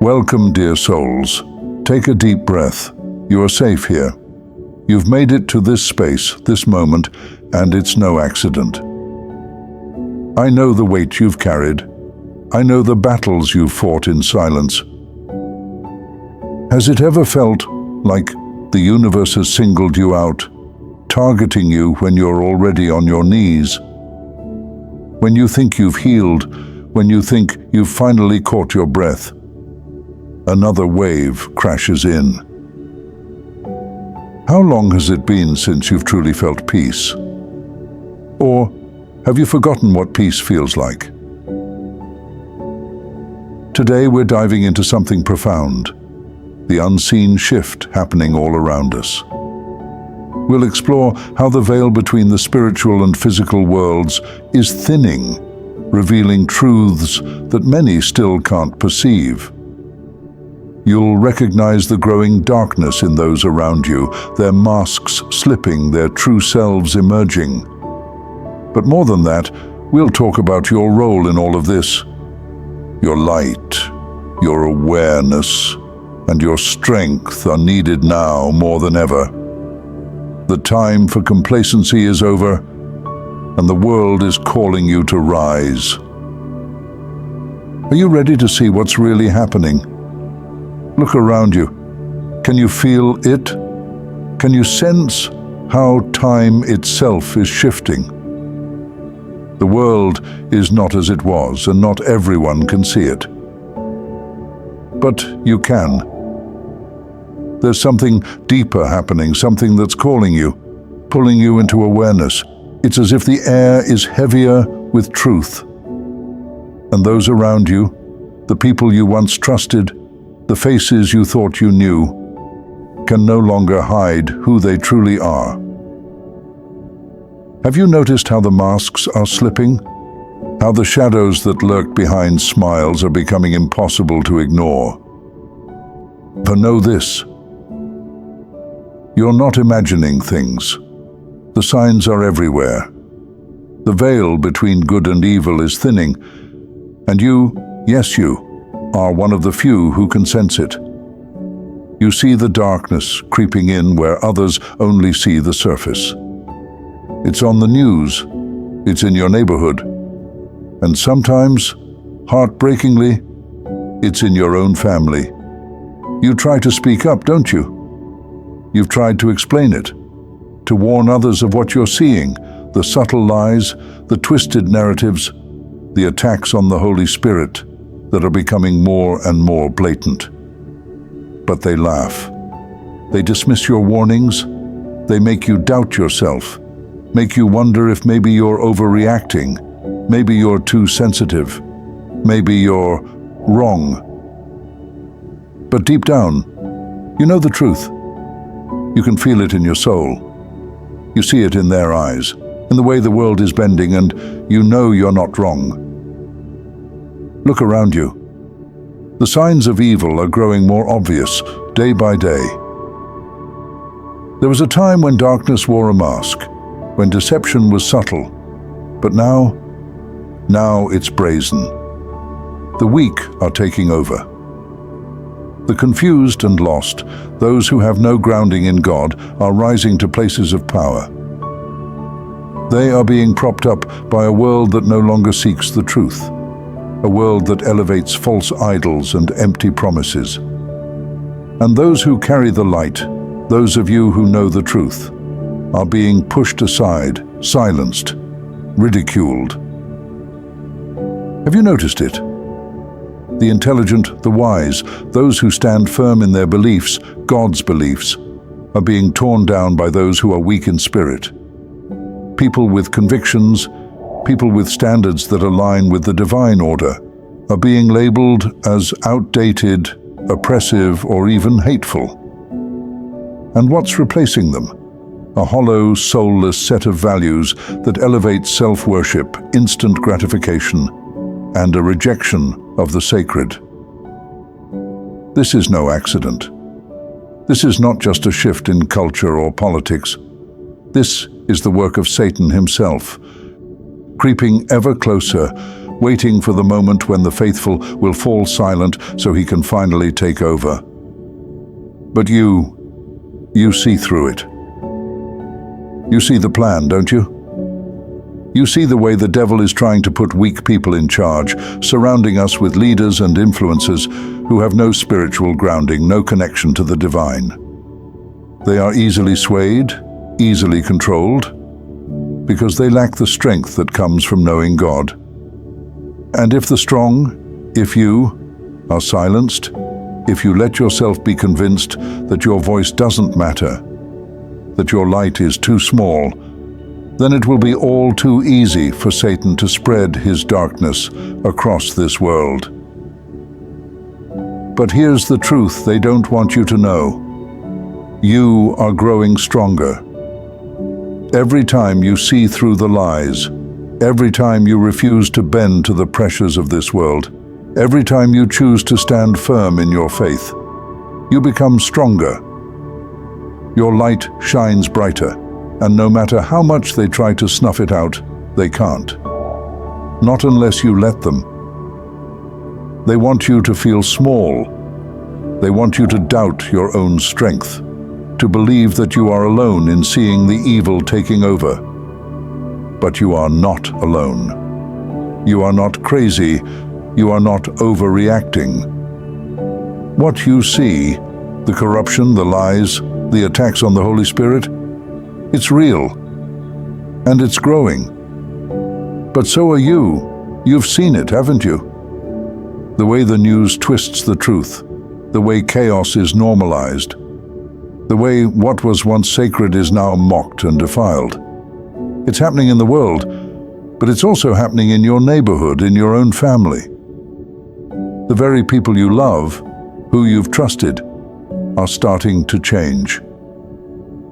Welcome, dear souls. Take a deep breath. You are safe here. You've made it to this space, this moment, and it's no accident. I know the weight you've carried. I know the battles you've fought in silence. Has it ever felt like the universe has singled you out, targeting you when you're already on your knees? When you think you've healed, when you think you've finally caught your breath, another wave crashes in. How long has it been since you've truly felt peace? Or have you forgotten what peace feels like? Today we're diving into something profound, the unseen shift happening all around us. We'll explore how the veil between the spiritual and physical worlds is thinning, revealing truths that many still can't perceive. You'll recognize the growing darkness in those around you, their masks slipping, their true selves emerging. But more than that, we'll talk about your role in all of this. Your light, your awareness, and your strength are needed now more than ever. The time for complacency is over, and the world is calling you to rise. Are you ready to see what's really happening? Look around you. Can you feel it? Can you sense how time itself is shifting? The world is not as it was, and not everyone can see it. But you can. There's something deeper happening, something that's calling you, pulling you into awareness. It's as if the air is heavier with truth. And those around you, the people you once trusted, the faces you thought you knew, can no longer hide who they truly are. Have you noticed how the masks are slipping? How the shadows that lurk behind smiles are becoming impossible to ignore? But know this: you're not imagining things. The signs are everywhere. The veil between good and evil is thinning, and you, yes you, are one of the few who can sense it. You see the darkness creeping in where others only see the surface. It's on the news, it's in your neighborhood, and sometimes, heartbreakingly, it's in your own family. You try to speak up, don't you? You've tried to explain it, to warn others of what you're seeing, the subtle lies, the twisted narratives, the attacks on the Holy Spirit that are becoming more and more blatant. But they laugh. They dismiss your warnings. They make you doubt yourself, make you wonder if maybe you're overreacting, maybe you're too sensitive, maybe you're wrong. But deep down, you know the truth. You can feel it in your soul. You see it in their eyes, in the way the world is bending, and you know you're not wrong. Look around you. The signs of evil are growing more obvious day by day. There was a time when darkness wore a mask, when deception was subtle, but now it's brazen. The weak are taking over. The confused and lost, those who have no grounding in God, are rising to places of power. They are being propped up by a world that no longer seeks the truth, a world that elevates false idols and empty promises. And those who carry the light, those of you who know the truth, are being pushed aside, silenced, ridiculed. Have you noticed it? The intelligent, the wise, those who stand firm in their beliefs, God's beliefs, are being torn down by those who are weak in spirit. People with convictions, people with standards that align with the divine order, are being labeled as outdated, oppressive, or even hateful. And what's replacing them? A hollow, soulless set of values that elevate self-worship, instant gratification, and a rejection of the sacred. This is no accident. This is not just a shift in culture or politics. This is the work of Satan himself, creeping ever closer, waiting for the moment when the faithful will fall silent so he can finally take over. But you see through it. You see the plan, don't you? You see the way the devil is trying to put weak people in charge, surrounding us with leaders and influencers who have no spiritual grounding, no connection to the divine. They are easily swayed, easily controlled, because they lack the strength that comes from knowing God. And if the strong, if you, are silenced, if you let yourself be convinced that your voice doesn't matter, that your light is too small, then it will be all too easy for Satan to spread his darkness across this world. But here's the truth they don't want you to know. You are growing stronger. Every time you see through the lies, every time you refuse to bend to the pressures of this world, every time you choose to stand firm in your faith, you become stronger. Your light shines brighter. And no matter how much they try to snuff it out, they can't. Not unless you let them. They want you to feel small. They want you to doubt your own strength, to believe that you are alone in seeing the evil taking over. But you are not alone. You are not crazy. You are not overreacting. What you see, the corruption, the lies, the attacks on the Holy Spirit, it's real, and it's growing. But so are you. You've seen it, haven't you? The way the news twists the truth, the way chaos is normalized, the way what was once sacred is now mocked and defiled. It's happening in the world, but it's also happening in your neighborhood, in your own family. The very people you love, who you've trusted, are starting to change.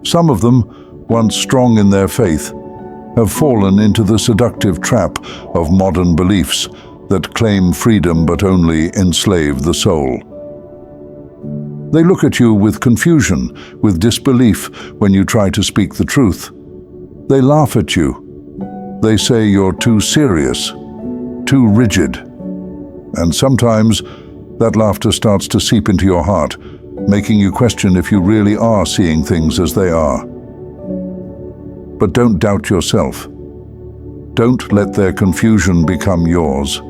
Some of them, once strong in their faith, have fallen into the seductive trap of modern beliefs that claim freedom but only enslave the soul. They look at you with confusion, with disbelief when you try to speak the truth. They laugh at you. They say you're too serious, too rigid. And sometimes that laughter starts to seep into your heart, making you question if you really are seeing things as they are. But don't doubt yourself. Don't let their confusion become yours.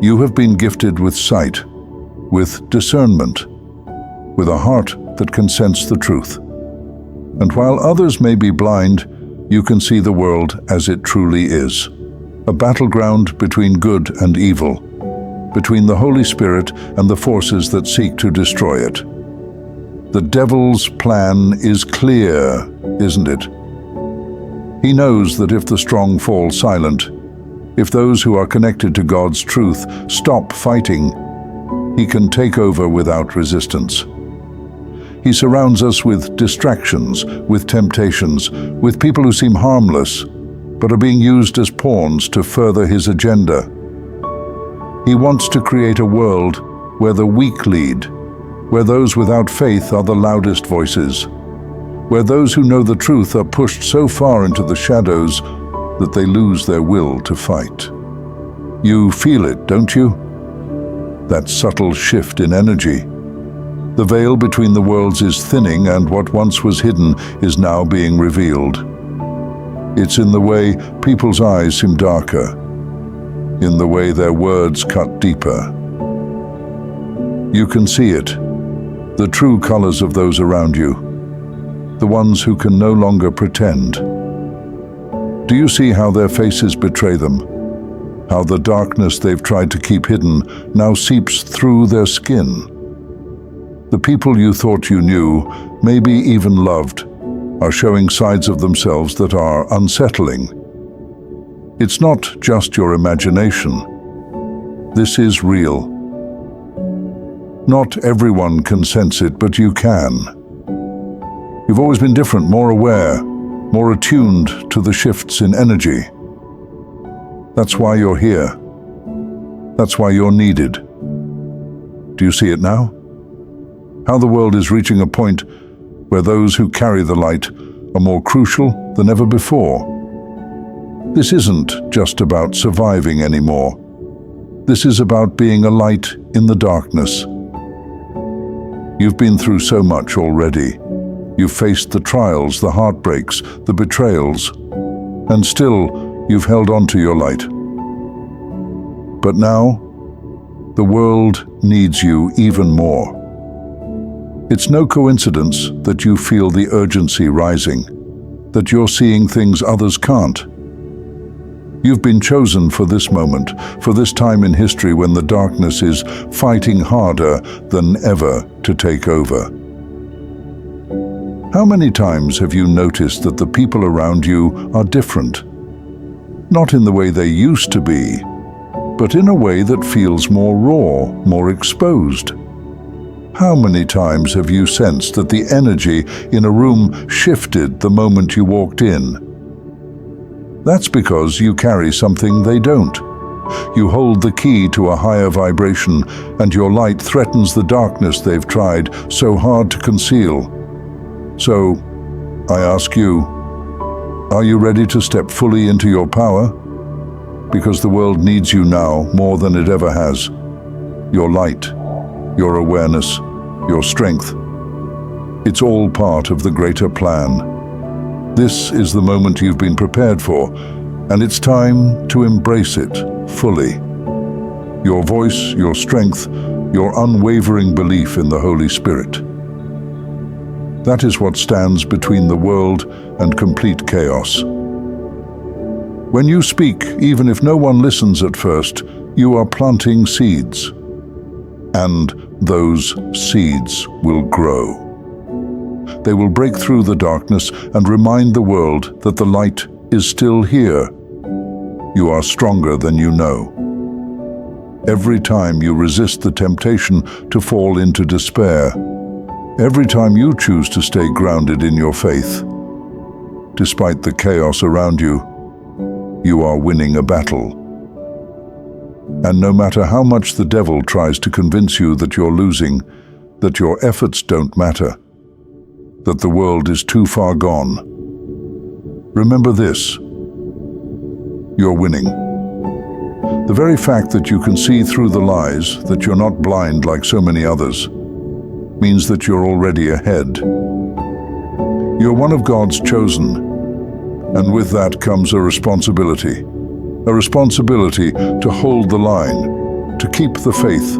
You have been gifted with sight, with discernment, with a heart that can sense the truth. And while others may be blind, you can see the world as it truly is. A battleground between good and evil, between the Holy Spirit and the forces that seek to destroy it. The devil's plan is clear, isn't it? He knows that if the strong fall silent, if those who are connected to God's truth stop fighting, he can take over without resistance. He surrounds us with distractions, with temptations, with people who seem harmless, but are being used as pawns to further his agenda. He wants to create a world where the weak lead, where those without faith are the loudest voices, where those who know the truth are pushed so far into the shadows that they lose their will to fight. You feel it, don't you? That subtle shift in energy. The veil between the worlds is thinning, and what once was hidden is now being revealed. It's in the way people's eyes seem darker, in the way their words cut deeper. You can see it, the true colors of those around you, the ones who can no longer pretend. Do you see how their faces betray them? How the darkness they've tried to keep hidden now seeps through their skin? The people you thought you knew, maybe even loved, are showing sides of themselves that are unsettling. It's not just your imagination. This is real. Not everyone can sense it, but you can. You've always been different, more aware, more attuned to the shifts in energy. That's why you're here. That's why you're needed. Do you see it now? How the world is reaching a point where those who carry the light are more crucial than ever before. This isn't just about surviving anymore. This is about being a light in the darkness. You've been through so much already. You've faced the trials, the heartbreaks, the betrayals, and still you've held on to your light. But now, the world needs you even more. It's no coincidence that you feel the urgency rising, that you're seeing things others can't. You've been chosen for this moment, for this time in history when the darkness is fighting harder than ever to take over. How many times have you noticed that the people around you are different? Not in the way they used to be, but in a way that feels more raw, more exposed. How many times have you sensed that the energy in a room shifted the moment you walked in? That's because you carry something they don't. You hold the key to a higher vibration, and your light threatens the darkness they've tried so hard to conceal. So, I ask you, are you ready to step fully into your power? Because the world needs you now more than it ever has. Your light, your awareness, your strength. It's all part of the greater plan. This is the moment you've been prepared for, and it's time to embrace it fully. Your voice, your strength, your unwavering belief in the Holy Spirit. That is what stands between the world and complete chaos. When you speak, even if no one listens at first, you are planting seeds. And those seeds will grow. They will break through the darkness and remind the world that the light is still here. You are stronger than you know. Every time you resist the temptation to fall into despair, every time you choose to stay grounded in your faith, despite the chaos around you, you are winning a battle. And no matter how much the devil tries to convince you that you're losing, that your efforts don't matter, that the world is too far gone, remember this: you're winning. The very fact that you can see through the lies, that you're not blind like so many others, means that you're already ahead. You're one of God's chosen, and with that comes a responsibility to hold the line, to keep the faith,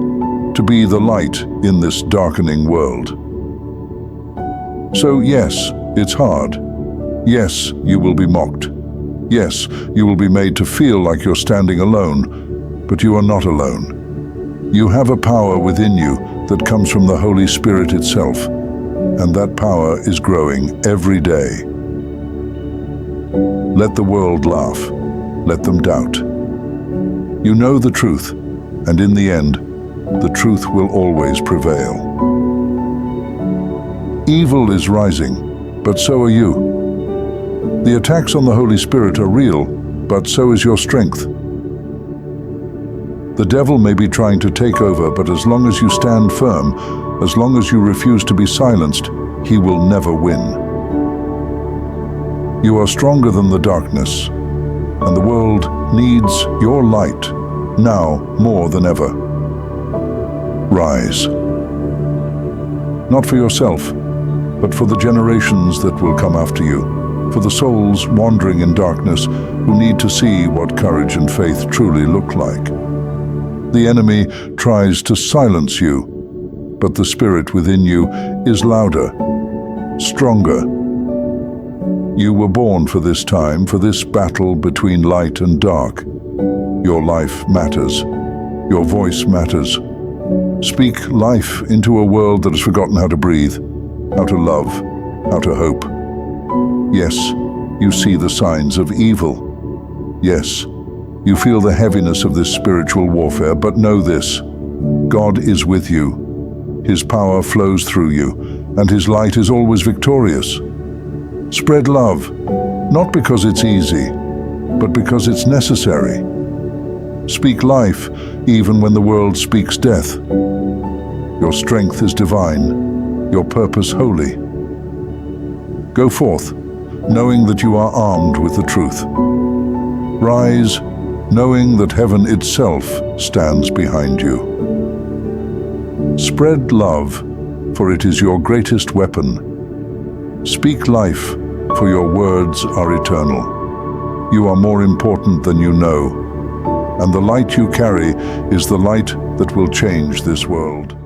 to be the light in this darkening world. So yes, it's hard. Yes, you will be mocked. Yes, you will be made to feel like you're standing alone, but you are not alone. You have a power within you that comes from the Holy Spirit itself, and that power is growing every day. Let the world laugh. Let them doubt. You know the truth, and in the end, the truth will always prevail. Evil is rising, but so are you. The attacks on the Holy Spirit are real, but so is your strength. The devil may be trying to take over, but as long as you stand firm, as long as you refuse to be silenced, he will never win. You are stronger than the darkness, and the world needs your light now more than ever. Rise. Not for yourself, but for the generations that will come after you, for the souls wandering in darkness who need to see what courage and faith truly look like. The enemy tries to silence you, but the spirit within you is louder, stronger. You were born for this time, for this battle between light and dark. Your life matters. Your voice matters. Speak life into a world that has forgotten how to breathe, how to love, how to hope. Yes, you see the signs of evil. Yes, you feel the heaviness of this spiritual warfare, but know this: God is with you. His power flows through you, and His light is always victorious. Spread love, not because it's easy, but because it's necessary. Speak life, even when the world speaks death. Your strength is divine, your purpose holy. Go forth, knowing that you are armed with the truth. Rise, knowing that heaven itself stands behind you. Spread love, for it is your greatest weapon. Speak life, for your words are eternal. You are more important than you know, and the light you carry is the light that will change this world.